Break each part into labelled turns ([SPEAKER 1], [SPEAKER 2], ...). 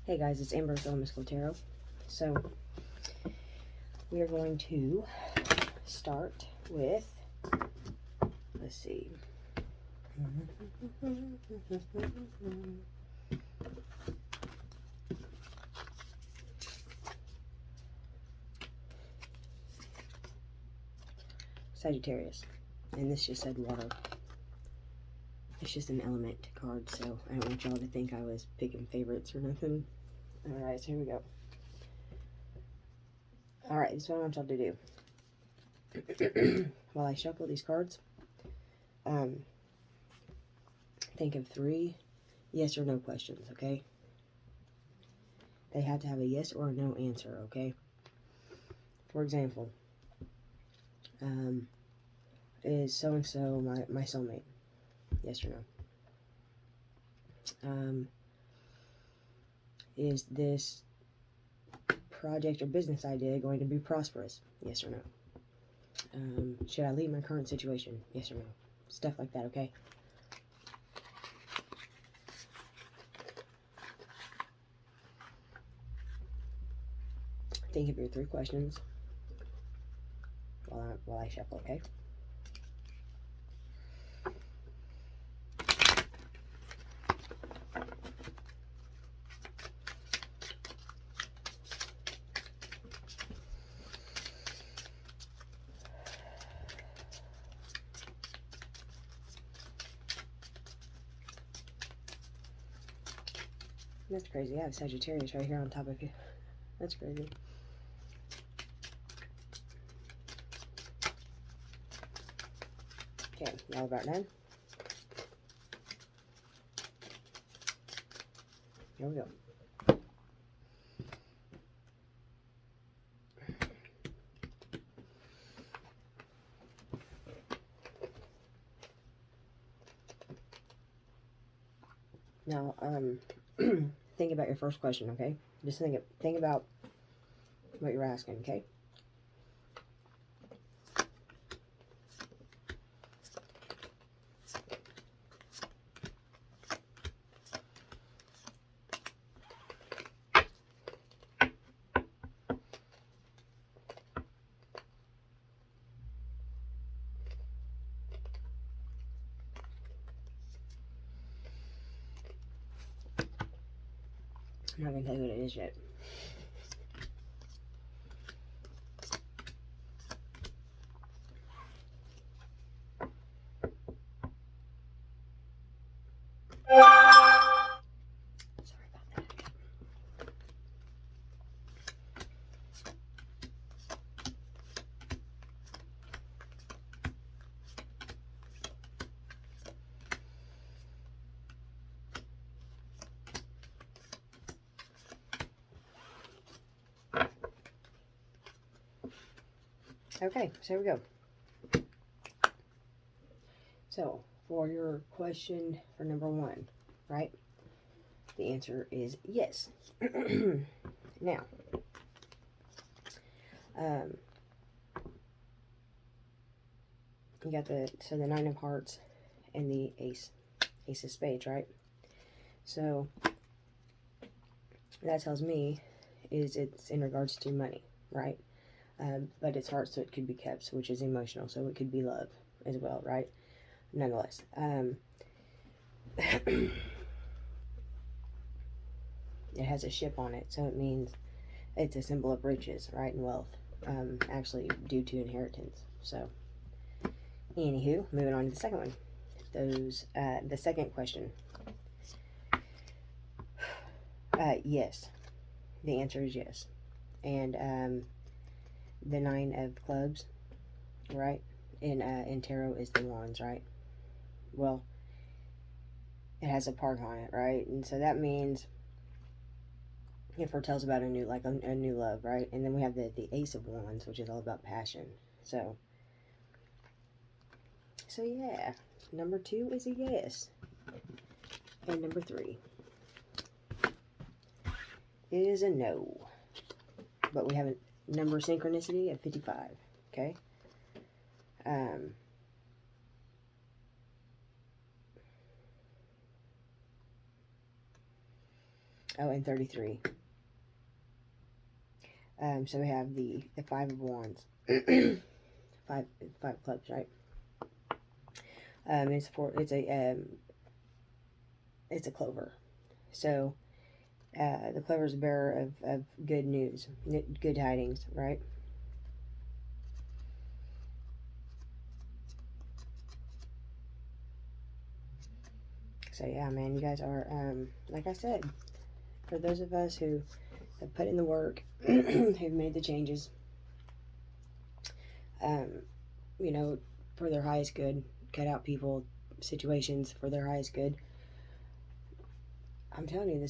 [SPEAKER 1] Hey guys, it's Amber with ELEMYSTICALTAROT Tarot. So, we are going to start with, let's see. Sagittarius. And this just said water. It's just an element card, so I don't want y'all to think I was picking favorites or nothing. Alright, so here we go. Alright, this is what I want y'all to do. While I shuffle these cards, think of 3 yes or no questions, okay? They have to have a yes or a no answer, okay? For example, is so-and-so my soulmate? Yes or no? Is this project or business idea going to be prosperous? Yes or no? Should I leave my current situation? Yes or no? Stuff like that, okay? Think of your 3 questions while I shuffle, okay? That's crazy. I have Sagittarius right here on top of you. That's crazy. Okay, y'all about done? Here we go. Now, think about your first question, okay? Just think about what you're asking, okay? I'm not going to tell you what it is yet. Sorry about that. Okay, so here we go. So, for your question for number 1, right? The answer is yes. Now, you got the 9 of hearts and the ace of spades, right? So that tells me is it's in regards to money, right? But it's heart, so it could be kept, which is emotional, so it could be love as well, right? Nonetheless, it has a ship on it, so it means it's a symbol of riches, right, and wealth, actually due to inheritance. So, anywho, moving on to the second one. The second question. Yes. The answer is yes. And the 9 of clubs, right? In tarot is the wands, right? Well, it has a park on it, right? And so that means it foretells about a new love, right? And then we have the ace of wands, which is all about passion. So yeah, number 2 is a yes, and number 3 is a no. But we have a number synchronicity of 55. Okay. Oh, and 33. So we have the Five of Wands. five of clubs, right? It's a clover. So the clover is a bearer of good news, good tidings, right? So yeah, man, you guys are, like I said, for those of us who have put in the work, who've made the changes, you know, for their highest good, cut out people, situations for their highest good. I'm telling you,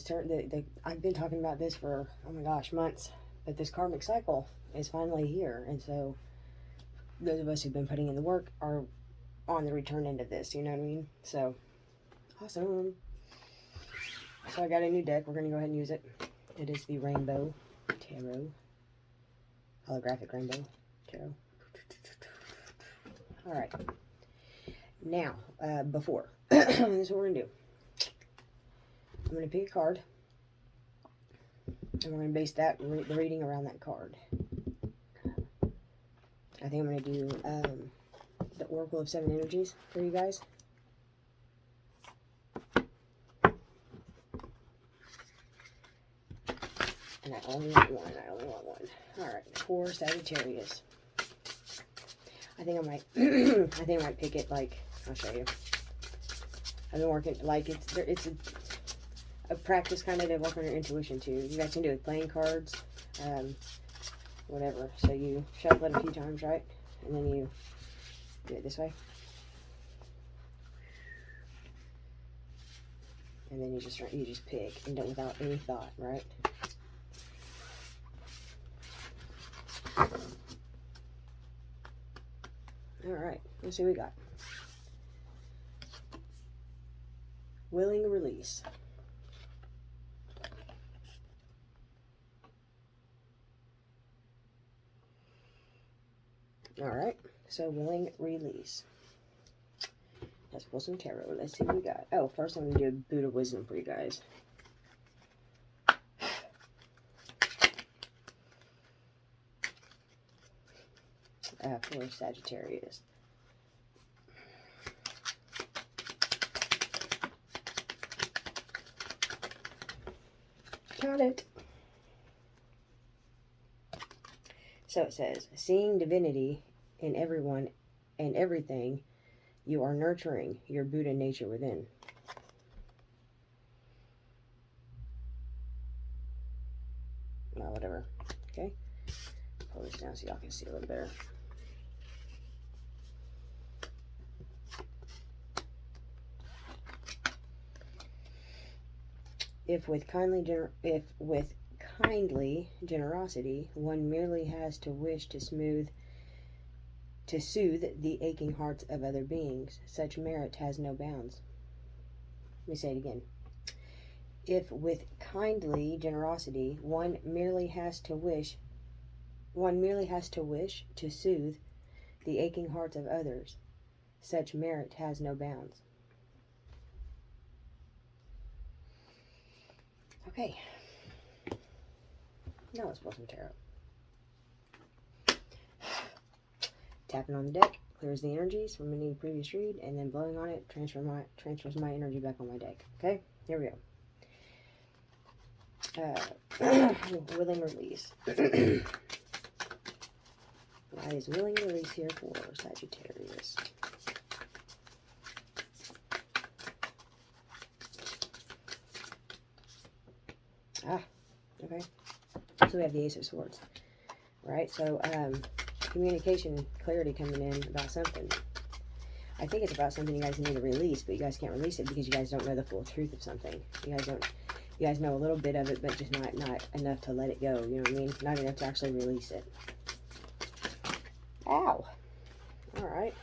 [SPEAKER 1] I've been talking about this for, oh my gosh, months, but this karmic cycle is finally here, and so those of us who've been putting in the work are on the return end of this, you know what I mean? So, awesome. So I got a new deck. We're going to go ahead and use it. It is the Rainbow Tarot. Holographic Rainbow Tarot. Alright. Now, before, this is what we're going to do. I'm going to pick a card, and we're going to base the reading around that card. I think I'm going to do the Oracle of Seven Energies for you guys. And I only want one. Alright, for Sagittarius. I think I might pick it, like, I'll show you. I've been working, like, it's a practice kind of to work on your intuition too. You guys can do it with playing cards, whatever. So you shuffle it a few times, right? And then you do it this way. And then you just pick and do it without any thought, right? Alright, let's see what we got. Willing release. Alright, so willing release. Let's pull some tarot. Let's see what we got. Oh, first I'm going to do a boot of wisdom for you guys. For Sagittarius. Got it. So it says, seeing divinity in everyone and everything, you are nurturing your Buddha nature within. Well, whatever. Okay. Pull this down so y'all can see a little better. If with kindly generosity one merely has to wish to soothe the aching hearts of other beings, such merit has no bounds. Let me say it again. If with kindly generosity one merely has to wish to soothe the aching hearts of others, such merit has no bounds. Okay. Now let's pull some tarot. Tapping on the deck clears the energies from any previous read, and then blowing on it transfers my energy back on my deck. Okay, here we go. Willing release. Why is willing release here for Sagittarius? Okay. So we have the Ace of Swords, right? So communication, clarity coming in about something. I think it's about something you guys need to release, but you guys can't release it because you guys don't know the full truth of something. You guys know a little bit of it, but just not enough to let it go. You know what I mean? Not enough to actually release it. Ow! All right.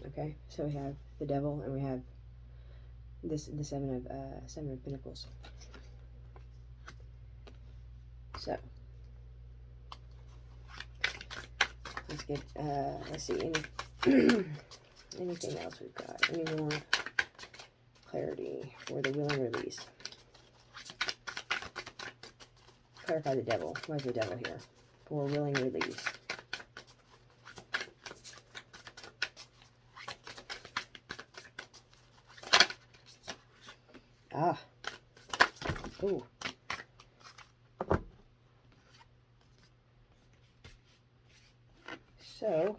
[SPEAKER 1] Okay, so we have the Devil, and we have the Seven of Pentacles. So let's get let's see anything else we've got. Any more clarity for the will and release. Clarify the devil. Where's the devil here? For willing release. Ah. Ooh. So,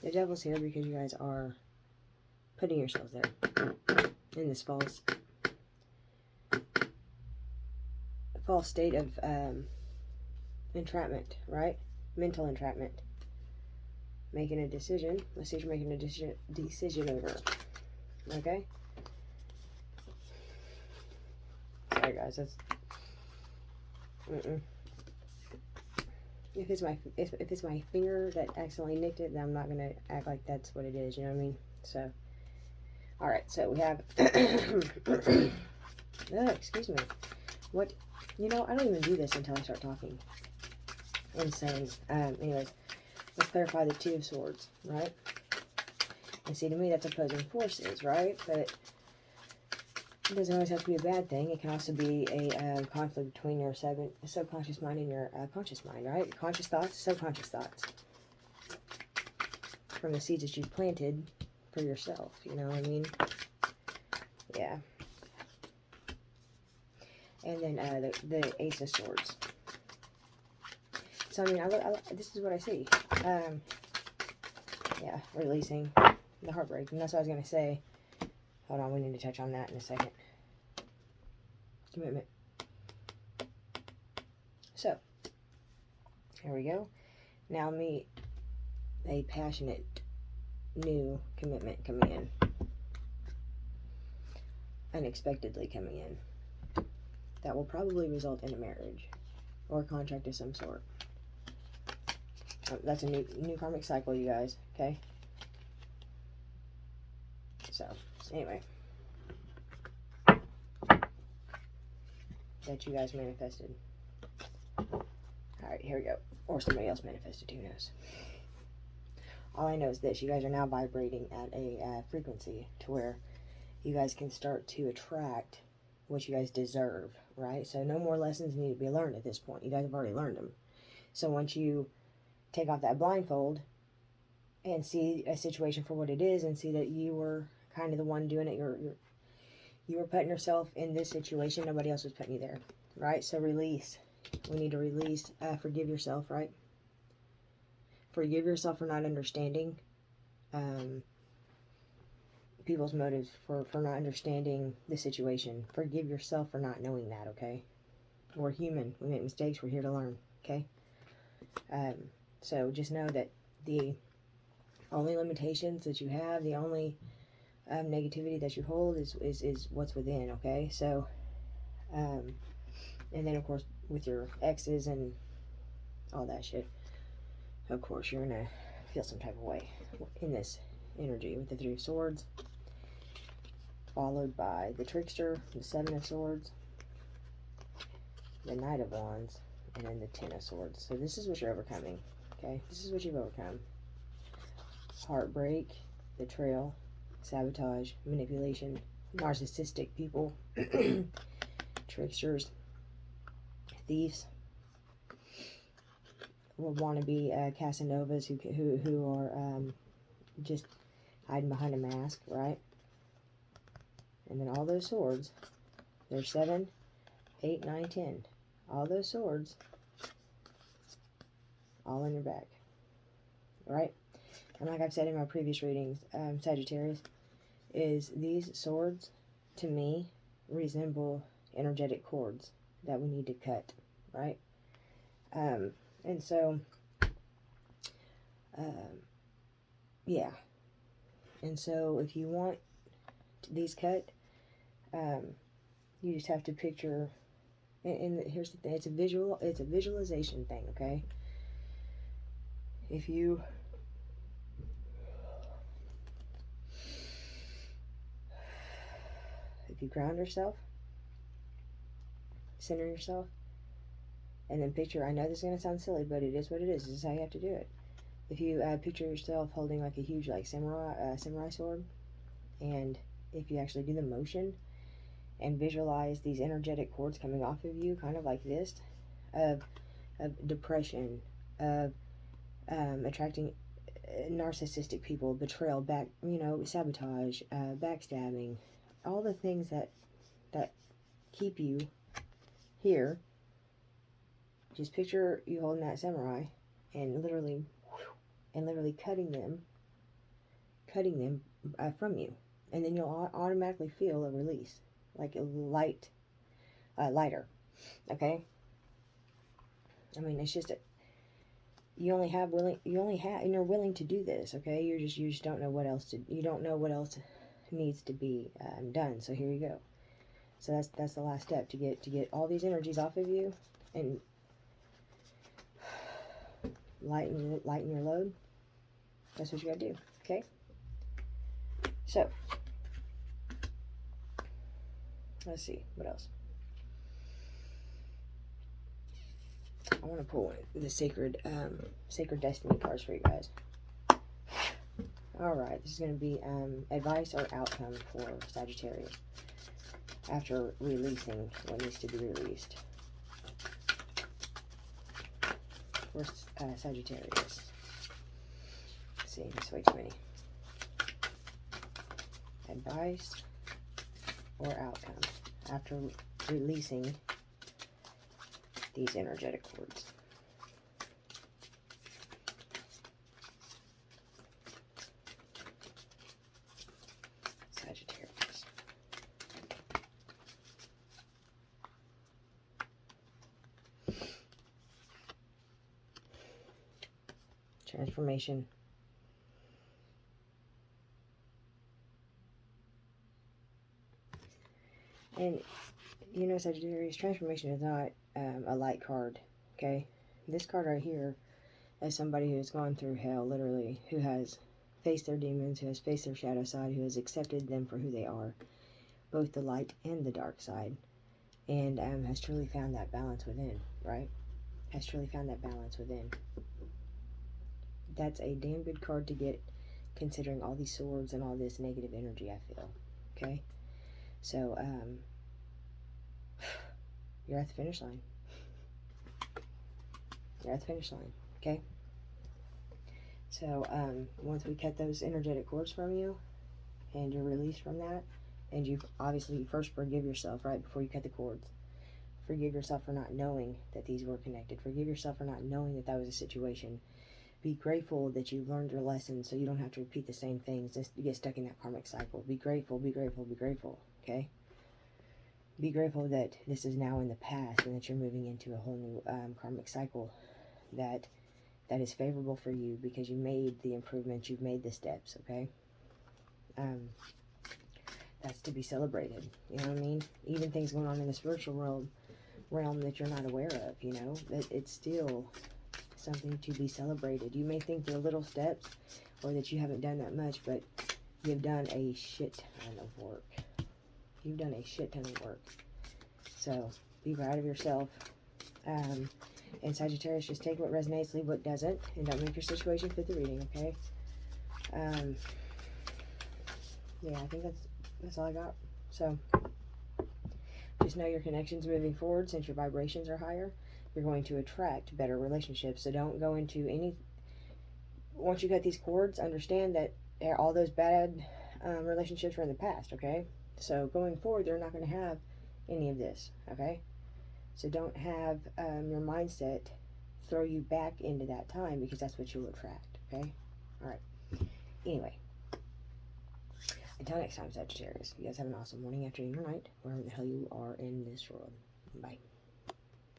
[SPEAKER 1] the devil's here because you guys are putting yourselves there in this false state of entrapment, right? Mental entrapment. Making a decision. Let's see if you're making a decision over. Okay? Sorry guys, that's if it's my finger that accidentally nicked it, then I'm not gonna act like that's what it is, you know what I mean? So alright, so we have excuse me. What, you know, I don't even do this until I start talking. Insane. Anyways, let's clarify the Two of Swords, right? And see, to me that's opposing forces, right? But it doesn't always have to be a bad thing. It can also be a conflict between your subconscious mind and your conscious mind, right? Conscious thoughts, subconscious thoughts. From the seeds that you've planted for yourself, you know what I mean? Yeah. And then the Ace of Swords. So, I mean, this is what I see. Yeah, releasing the heartbreak. And that's what I was going to say. Hold on, we need to touch on that in a second. Commitment. So, here we go. Now meet a passionate new commitment coming in. Unexpectedly coming in. That will probably result in a marriage or a contract of some sort. That's a new karmic cycle, you guys, okay? So, anyway. That you guys manifested. Alright, here we go. Or somebody else manifested, who knows? All I know is this. You guys are now vibrating at a frequency to where you guys can start to attract what you guys deserve, right? So no more lessons need to be learned at this point. You guys have already learned them. So once you take off that blindfold and see a situation for what it is and see that you were kind of the one doing it, you were putting yourself in this situation. Nobody else was putting you there, right? So release. We need to release. Forgive yourself, right? Forgive yourself for not understanding people's motives, for not understanding the situation. Forgive yourself for not knowing that, okay? We're human. We make mistakes. We're here to learn, okay? So just know that the only limitations that you have, the only negativity that you hold is what's within, okay? So, and then of course with your exes and all that shit, of course you're gonna feel some type of way in this energy with the Three of Swords, followed by the Trickster, the Seven of Swords, the Knight of Wands, and then the Ten of Swords. So this is what you're overcoming, okay? This is what you've overcome. Heartbreak, betrayal, sabotage, manipulation, narcissistic people, tricksters, thieves, wannabe Casanovas who are just hiding behind a mask, right? And then all those swords, there's 7, 8, 9, 10. All those swords, all on your back, right? And like I've said in my previous readings, Sagittarius, is these swords, to me, resemble energetic cords that we need to cut, right? And so, yeah. And so if you want these cut, you just have to picture, and here's the thing, it's a visualization thing, okay? If you ground yourself, center yourself, And then picture, I know this is going to sound silly, but it is what it is. This is how you have to do it. If you picture yourself holding like a huge like samurai sword, and if you actually do the motion and visualize these energetic cords coming off of you, kind of like this, of depression, of attracting narcissistic people, betrayal, sabotage, backstabbing, all the things that keep you here. Just picture you holding that samurai and literally cutting them from you, and then you'll automatically feel a release, like a lighter. Okay. I mean, it's just and you're willing to do this. Okay. You just don't know what else you don't know what else needs to be done. So here you go. So that's the last step to get all these energies off of you and lighten your load. That's what you gotta do. Okay. So let's see what else. I want to pull the sacred destiny cards for you guys. All right, this is going to be advice or outcome for Sagittarius after releasing what needs to be released. For Sagittarius. Let's see, there's way too many. Advice or outcome after releasing these energetic cords. Sagittarius. Transformation. And you know, Sagittarius, transformation is not a light card, okay? This card right here is somebody who has gone through hell, literally, who has faced their demons, who has faced their shadow side, who has accepted them for who they are, both the light and the dark side, and has truly found that balance within, right? Has truly found that balance within. That's a damn good card to get, considering all these swords and all this negative energy, I feel, okay? So, you're at the finish line. You're at the finish line, okay? So, once we cut those energetic cords from you, and you're released from that, and you first forgive yourself, right, before you cut the cords. Forgive yourself for not knowing that these were connected. Forgive yourself for not knowing that that was a situation. Be grateful that you learned your lesson so you don't have to repeat the same things, just get stuck in that karmic cycle. Be grateful, be grateful, be grateful, okay? Be grateful that this is now in the past and that you're moving into a whole new karmic cycle that is favorable for you because you made the improvements, you've made the steps, okay? That's to be celebrated, you know what I mean? Even things going on in the spiritual realm that you're not aware of, you know? That it's still something to be celebrated. You may think they're little steps or that you haven't done that much, but you've done a shit ton of work. You've done a shit ton of work. So, be proud of yourself. And Sagittarius, just take what resonates, leave what doesn't, and don't make your situation fit the reading, okay? Yeah, I think that's all I got. So, just know your connections moving forward, since your vibrations are higher, you're going to attract better relationships. So don't go into once you cut these cords, understand that all those bad relationships are in the past, okay? So going forward, they're not going to have any of this, okay? So don't have your mindset throw you back into that time, because that's what you'll attract, okay? All right. Anyway, until next time, Sagittarius, you guys have an awesome morning, afternoon, or night, wherever the hell you are in this world. Bye.